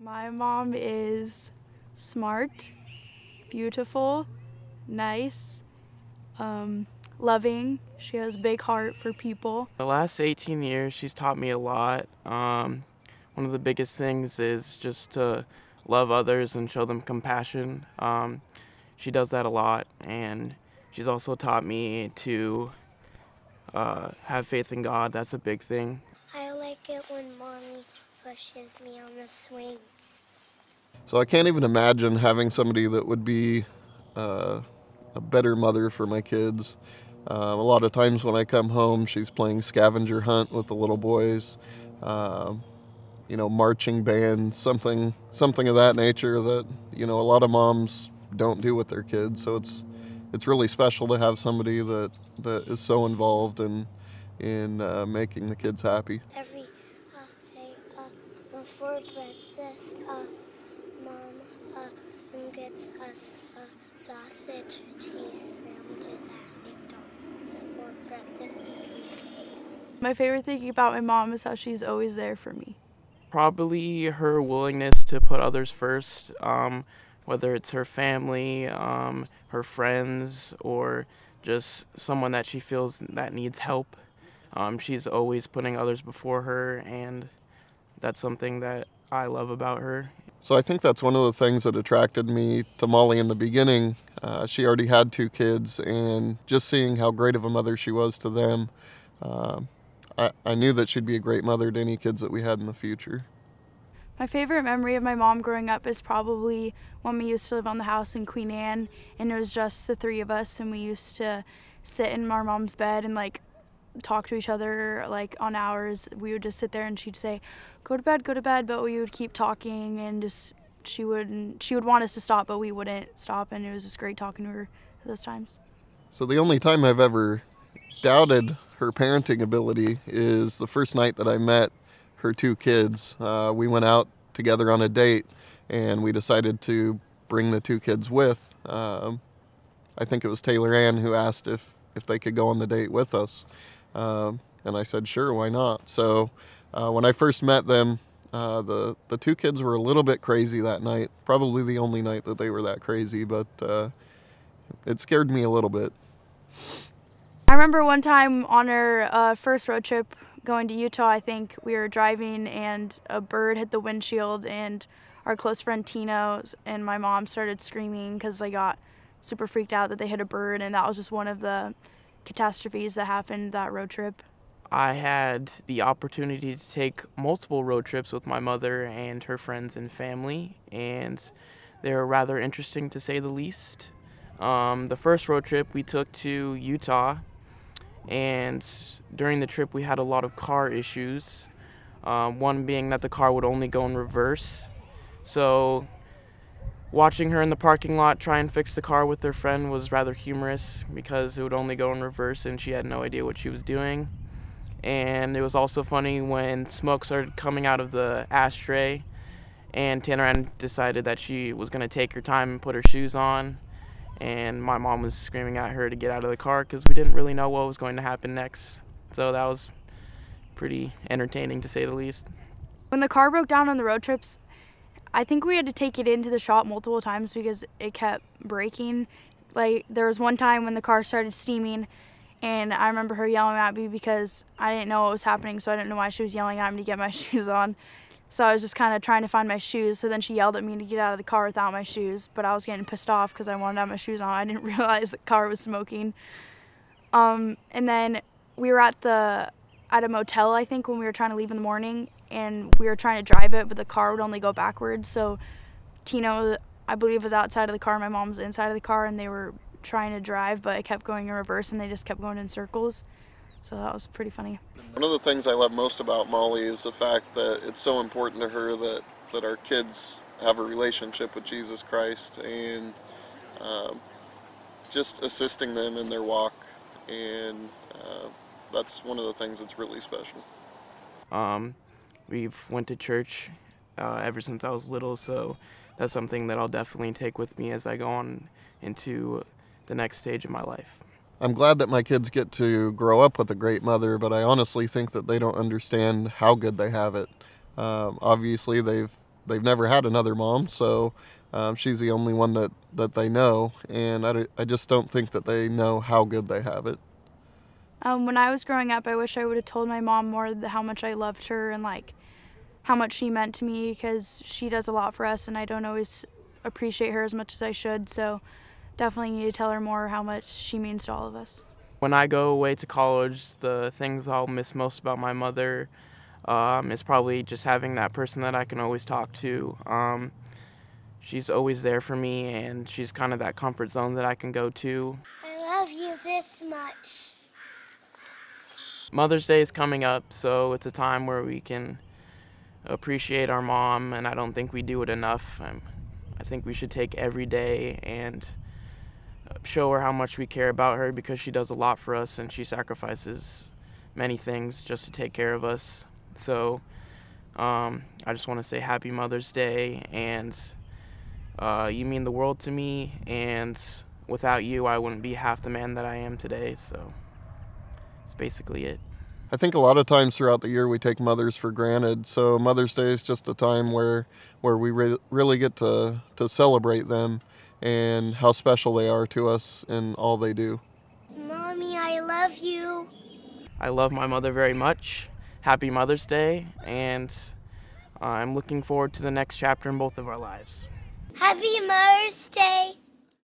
My mom is smart, beautiful, nice, loving. She has a big heart for people. The last 18 years, she's taught me a lot. One of the biggest things is just to love others and show them compassion. She does that a lot, and she's also taught me to have faith in God. That's a big thing. I like it when Mommy pushes me on the swings. So I can't even imagine having somebody that would be a better mother for my kids. A lot of times when I come home, she's playing scavenger hunt with the little boys, marching band, something of that nature that, a lot of moms don't do with their kids. So it's really special to have somebody that is so involved in making the kids happy. Every day before breakfast, Mom gets us sausage and cheese sandwiches at McDonald's for breakfast. My favorite thing about my mom is how she's always there for me. Probably her willingness to put others first, whether it's her family, her friends, or just someone that she feels that needs help. She's always putting others before her, and that's something that I love about her. So I think that's one of the things that attracted me to Molly in the beginning. She already had 2 kids, and just seeing how great of a mother she was to them, I knew that she'd be a great mother to any kids that we had in the future. My favorite memory of my mom growing up is probably when we used to live on the house in Queen Anne, and it was just the 3 of us, and we used to sit in our mom's bed and talk to each other on hours. We would just sit there and she'd say, go to bed, but we would keep talking, and just she would want us to stop, but we wouldn't stop, and it was just great talking to her at those times. So the only time I've ever doubted her parenting ability is the first night that I met her 2 kids. We went out together on a date, and we decided to bring the 2 kids with. I think it was Taylor Ann who asked if they could go on the date with us. And I said, sure, why not? So when I first met them, the 2 kids were a little bit crazy that night. Probably the only night that they were that crazy, but it scared me a little bit. I remember one time on our first road trip going to Utah, I think we were driving and a bird hit the windshield, and our close friend Tino and my mom started screaming because they got super freaked out that they hit a bird, and that was just one of the catastrophes that happened that road trip. I had the opportunity to take multiple road trips with my mother and her friends and family, and they were rather interesting to say the least. The first road trip we took to Utah, and during the trip we had a lot of car issues, one being that the car would only go in reverse. So watching her in the parking lot try and fix the car with her friend was rather humorous because it would only go in reverse and she had no idea what she was doing. And it was also funny when smoke started coming out of the ashtray and Tanner Ann decided that she was going to take her time and put her shoes on. And my mom was screaming at her to get out of the car because we didn't really know what was going to happen next. So that was pretty entertaining, to say the least. When the car broke down on the road trips, I think we had to take it into the shop multiple times because it kept breaking. There was one time when the car started steaming, and I remember her yelling at me because I didn't know what was happening, so I didn't know why she was yelling at me to get my shoes on. So I was just kind of trying to find my shoes, so then she yelled at me to get out of the car without my shoes, but I was getting pissed off because I wanted to have my shoes on. I didn't realize the car was smoking. And then we were at a motel, I think, when we were trying to leave in the morning, and we were trying to drive it, but the car would only go backwards. So Tino, I believe, was outside of the car, my mom was inside of the car, and they were trying to drive, but it kept going in reverse, and they just kept going in circles. So that was pretty funny. One of the things I love most about Molly is the fact that it's so important to her that our kids have a relationship with Jesus Christ, and just assisting them in their walk, and that's one of the things that's really special. We've went to church ever since I was little, so that's something that I'll definitely take with me as I go on into the next stage of my life. I'm glad that my kids get to grow up with a great mother, but I honestly think that they don't understand how good they have it. Obviously, they've they've never had another mom, so she's the only one that they know, and I just don't think that they know how good they have it. When I was growing up, I wish I would have told my mom more how much I loved her and like how much she meant to me, because she does a lot for us and I don't always appreciate her as much as I should, so definitely need to tell her more how much she means to all of us. When I go away to college, the things I'll miss most about my mother is probably just having that person that I can always talk to. She's always there for me, and she's kind of that comfort zone that I can go to. I love you this much. Mother's Day is coming up, so it's a time where we can appreciate our mom, and I don't think we do it enough. I think we should take every day and show her how much we care about her, because she does a lot for us and she sacrifices many things just to take care of us. So I just want to say Happy Mother's Day, and you mean the world to me, and without you I wouldn't be half the man that I am today. So that's basically it. I think a lot of times throughout the year we take mothers for granted, so Mother's Day is just a time where we really get to celebrate them and how special they are to us and all they do. Mommy, I love you. I love my mother very much. Happy Mother's Day, and I'm looking forward to the next chapter in both of our lives. Happy Mother's Day.